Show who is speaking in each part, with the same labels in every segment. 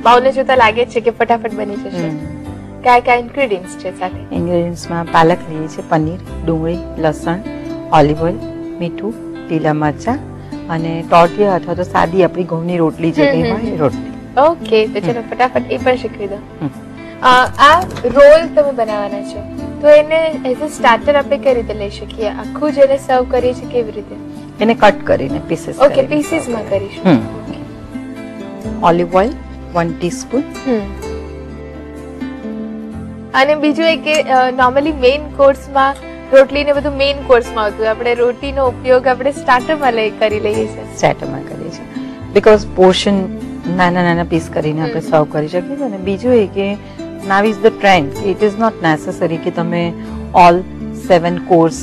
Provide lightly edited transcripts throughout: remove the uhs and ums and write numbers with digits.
Speaker 1: બાઉલને જોતા લાગે છે કે ફટાફટ બની જશે. કયા કયા ઇન્ગ્રેડિયન્ટ્સ છે સાથે?
Speaker 2: ઇન્ગ્રેડિયન્ટ્સમાં પાલક લઈએ છીએ, પનીર, ડુંગળી, લસણ, ઓલિવ ઓઇલ, મીઠું, લીલા મરચાં અને ટોટિયા અથવા તો સાદી આપણી ઘઉંની રોટલી જે કઈ હોય એ રોટલી.
Speaker 1: ઓકે, તો ચલો ફટાફટ એ પણ શીખવી દો. આ રોલ તમે બનાવવાના છે તો એને એઝ અ સ્ટાર્ટર આપણે કઈ રીતે લઈ શકીએ? આખું જ એને સર્વ કરીએ છીએ કેવી રીતે?
Speaker 2: એને કટ કરીને પીસીસ.
Speaker 1: ઓકે, પીસીસમાં કરીશું.
Speaker 2: Olive oil 1 teaspoon.
Speaker 1: અને બીજું એ કે નોર્મલી મેઇન કોર્સમાં રોટલી ને બધું મેઇન કોર્સમાં આવતું, આપણે રોટીનો ઉપયોગ આપણે સ્ટાર્ટરમાં કરી લઈએ છીએ.
Speaker 2: સ્ટાર્ટરમાં કરીએ છીએ બીકોઝ પોર્શન નાના નાના પીસ કરીને આપણે સર્વ કરી શકીએ છીએ. અને બીજું એ કે now is the trend, it is not necessary કે તમે ઓલ 7 કોર્સ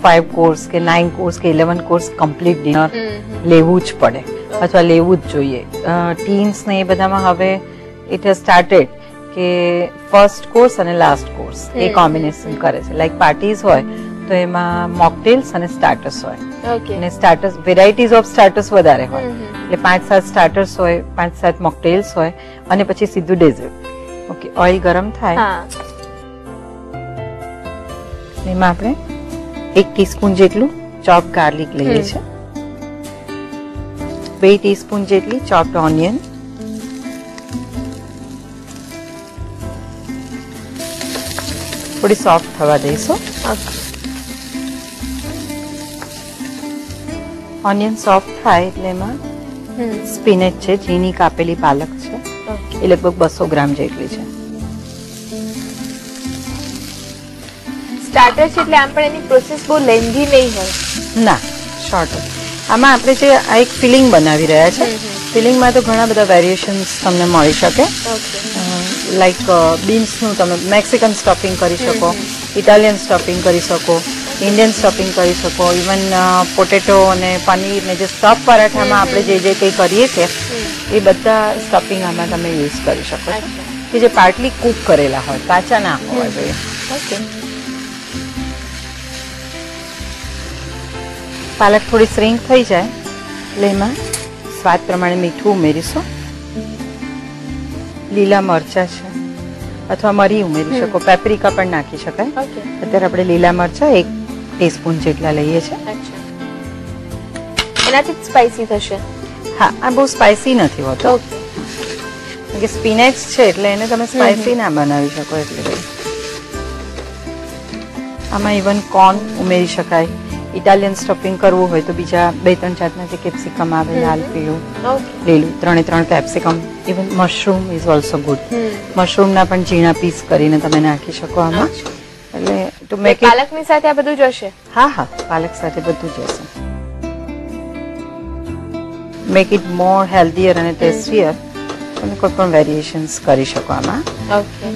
Speaker 2: 5 કોર્સ કે 9 કોર્સ કે 11 કોર્સ કમ્પ્લીટ ડિનર લેવું જ પડે અથવા લેવું જ જોઈએ. ટીન્સ ને એ બધામાં હવે ઇટ હેઝ સ્ટાર્ટેડ કે ફર્સ્ટ કોર્સ અને લાસ્ટ કોર્સ એ કોમ્બિનેશન કરે છે. લાઈક પાર્ટીઝ હોય તો એમાં મોકટેલ્સ અને સ્ટાર્ટર્સ હોય, અને સ્ટાર્ટર્સ વેરાયટીઝ ઓફ સ્ટાર્ટર્સ વધારે હોય, એટલે 5-7 સ્ટાર્ટર્સ હોય, 5-7 મોકટેલ્સ હોય અને પછી સીધું ડેઝર્ટ. ઓકે, ઓઇલ ગરમ થાય એમાં આપણે 1 ટીસ્પૂન જેટલું ચોપ ગાર્લિક લઈએ છીએ, 2 ટીસ્પૂન જેટલી ચોપ્ડ ઓનિયન, થોડી સોફ્ટ થવા દઈશું. ઓનિયન સોફ્ટ થાય એટલે એમાં સ્પિનેચ છે, ઝીણી કાપેલી પાલક છે, એ લગભગ 200 ગ્રામ જેટલી છે.
Speaker 1: સ્ટાર્ટર છે એટલે આમ પણ એની પ્રોસેસ બહુ લેન્ધી નહીં હોય.
Speaker 2: ના, શોર્ટ. આમાં આપણે જે આ એક ફિલિંગ બનાવી રહ્યા છે, ફિલિંગમાં તો ઘણા બધા વેરિએશન્સ તમને મળી શકે. લાઈક બીન્સનું તમે મેક્સિકન સ્ટફિંગ કરી શકો, ઇટાલિયન સ્ટફિંગ કરી શકો, ઇન્ડિયન સ્ટફિંગ કરી શકો, ઇવન પોટેટો અને પનીર ને જે સ્ટફ પરાઠામાં આપણે જે જે કંઈ કરીએ છીએ એ બધા સ્ટફિંગ આમાં તમે યુઝ કરી શકો છો, કે જે પાર્ટલી કૂક કરેલા હોય, કાચા ના હોવા જોઈએ. ઓકે, પાલક થોડી શ્રિંક થઈ જાય એટલે એમાં સ્વાદ પ્રમાણે મીઠું ઉમેરીશું, લીલા મરચા છે અથવા મરી ઉમેરી શકો, પેપ્રિકા પણ નાખી શકાય. અત્યારે આપણે લીલા મરચા 1 ટીસ્પૂન જેટલા લઈએ છીએ.
Speaker 1: એનાથી સ્પાઇસી થશે?
Speaker 2: હા, આ બહુ સ્પાઇસી નથી હોતો, કે સ્પિનેચ છે એટલે એને તમે સ્પાઇસી ના બનાવી શકો. એટલે આમાં ઇવન કોર્ન ઉમેરી શકાય. ઇટાલિયન સ્ટફિંગ કરવું હોય તો બીજા 2-3 જાતના જે કેપ્સિકમ આવે, લાલ, પીળું, લીલું, 3 capsicum. Even mushroom is also good. મશરૂમના પણ ઝીણા પીસ કરીને તમે નાખી શકો આમાં. એટલે ટુ મેક ઇટ,
Speaker 1: પાલકની સાથે આ બધું જશે?
Speaker 2: હા હા, પાલક સાથે બધું જશે. મેક ઇટ મોર હેલ્ધીયર અને ટેસ્ટીયર. તમે કોઈ પણ વેરિએશન્સ કરી શકો આમાં.
Speaker 1: ઓકે,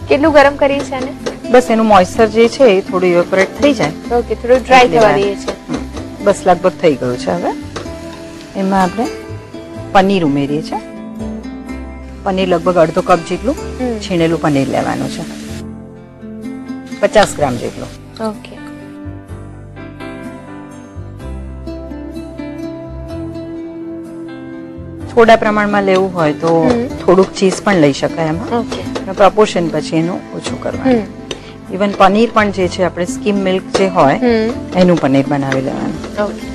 Speaker 1: કેટલું ગરમ કરીએ છે આને?
Speaker 2: બસ એનું મોઇસ્ચર જે છે એ થોડું ઇવેપોરેટ થઈ જાય.
Speaker 1: ઓકે, થોડું ડ્રાય થવા દઈએ છે.
Speaker 2: બસ લગભગ થઈ ગયું છે. હવે એમાં આપણે પનીર ઉમેરીએ છીએ. પનીર લગભગ અડધો કપ જેટલું છીણેલું પનીર લેવાનું છે, 50 ગ્રામ જેટલું.
Speaker 1: ઓકે,
Speaker 2: થોડા પ્રમાણમાં લેવું હોય તો થોડુંક ચીઝ પણ લઈ શકાય એમાં.
Speaker 1: ઓકે,
Speaker 2: પ્રપોર્શન પછી એનું ઓછું કરવાનું. ઇવન પનીર પણ જે છે આપણે સ્કીમ મિલ્ક જે હોય એનું પનીર બનાવી લેવાનું.
Speaker 1: ઓકે,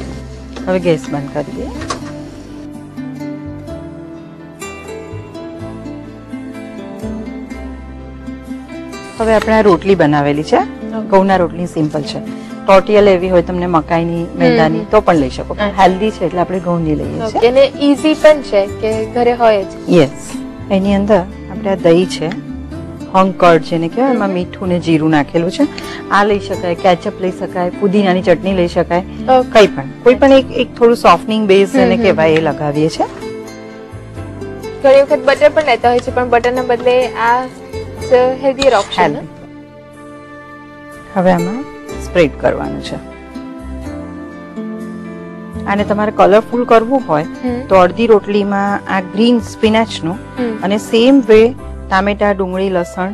Speaker 2: હવે ગેસ બંધ કરી દઈએ. હવે આપણે આ રોટલી બનાવેલી છે, ઘઉંના રોટલી સિમ્પલ છે. ટોટિયા લેવી હોય તમને મકાઈની, મેંદાની તો પણ લઈ શકો, પણ હેલ્ધી છે એટલે આપણે ઘઉંની લઈએ છીએ.
Speaker 1: અને ઈઝી પણ છે કે ઘરે હોય જ.
Speaker 2: યસ, એની અંદર આપણે આ દહીં છે, હંગ કર્ડ જેને કહેવાય, એમાં મીઠું ને જીરું નાખેલું છે. આ લઈ શકાય, કેચઅપ લઈ શકાય, પુદીનાની ચટણી લઈ શકાય, કંઈ પણ, કોઈ પણ એક થોડું સોફ્ટનિંગ બેઝ જેને કહેવાય એ લગાવીએ છીએ.
Speaker 1: ઘણી વખત બટર પણ લેતા હોય છે, પણ બટરના બદલે આ હેલ્ધીયર ઓપ્શન.
Speaker 2: હવે આમાં સ્પ્રેડ કરવાનું છે. આને તમારે કલરફુલ કરવું હોય તો અડધી રોટલીમાં આ ગ્રીન સ્પિનાચનું અને સેમ વે ટામેટા, ડુંગળી, લસણ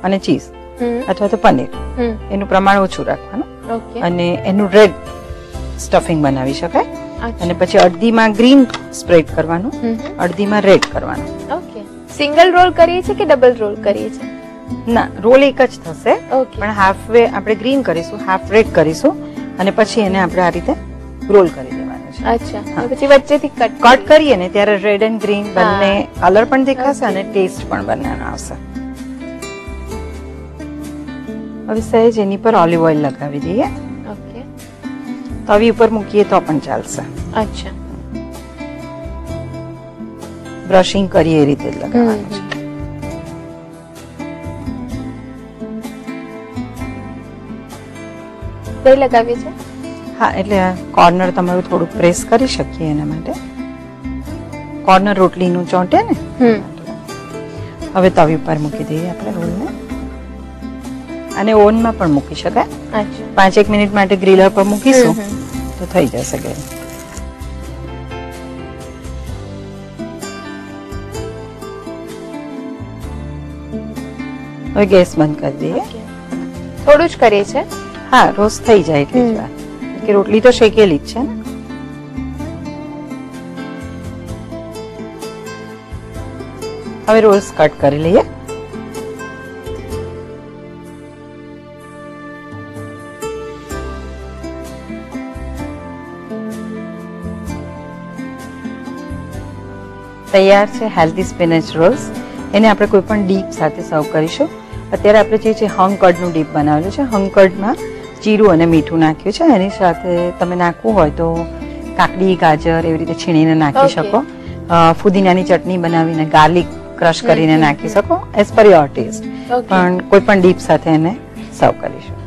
Speaker 2: અને ચીઝ અથવા તો પનીર એનું પ્રમાણ ઓછું રાખવાનું, અને એનું રેડ સ્ટફિંગ બનાવી શકાય. અને પછી અડધીમાં ગ્રીન સ્પ્રેડ કરવાનું, અડધીમાં રેડ કરવાનું.
Speaker 1: ઓકે. સિંગલ રોલ કરીએ છીએ કે ડબલ રોલ કરીએ છીએ?
Speaker 2: ના, રોલ એક જ થશે,
Speaker 1: ઓકે.
Speaker 2: પણ હાફ વે આપણે ગ્રીન કરીશું, હાફ રેડ કરીશું અને પછી એને આપણે આ રીતે રોલ કરી દેવાનું છે.
Speaker 1: અચ્છા. અને પછી વચ્ચેથી
Speaker 2: કટ કરીએ ને ત્યારે રેડ એન્ડ ગ્રીન બંને કલર પણ દેખાશે અને ટેસ્ટ પણ બંનેનો આવશે. હવે સહેજ એની પર ઓલિવ ઓઇલ લગાવી દઈએ.
Speaker 1: ઓકે.
Speaker 2: તવી ઉપર મૂકીએ તો પણ ચાલશે.
Speaker 1: અચ્છા.
Speaker 2: બ્રશિંગ કરીએ એ રીતે જ લગાવવાનું છે.
Speaker 1: દહીં લગાવીએ છે?
Speaker 2: હા, એટલે કોર્નર તમારું થોડું પ્રેસ કરી શકીએ એના માટે. કોર્નર રોટલીનું ચોંટે ને. હવે તવી ઉપર મૂકી દઈએ આપણે રોલને. અને ઓવનમાં પણ મૂકી શકાય.
Speaker 1: અચ્છા.
Speaker 2: 5-1 મિનિટ માટે ગ્રીલર પર મૂકીશું તો થઈ જશે ગરમ. હવે ગેસ બંધ કરી દઈએ.
Speaker 1: થોડું જ કરીએ છે?
Speaker 2: હા, રોસ્ટ થઈ જાય એટલી જ વાર, કે રોટલી તો શેકેલી જ છે ને. હવે રોલ્સ કટ કરી લઈએ. તૈયાર છે હેલ્ધી સ્પિનચ રોલ્સ. એને આપણે કોઈ પણ ડીપ સાથે સર્વ કરીશું. અત્યારે આપણે જે છે હંકડનું ડીપ બનાવેલું છે. હંકડમાં જીરું અને મીઠું નાખ્યું છે. એની સાથે તમે નાખવું હોય તો કાકડી, ગાજર એવી રીતે છીણીને નાખી શકો. ફુદીનાની ચટણી બનાવીને ગાર્લિક ક્રશ કરીને નાખી શકો, એઝ પર યોર ટેસ્ટ. પણ કોઈ પણ ડીપ સાથે એને સર્વ કરીશું.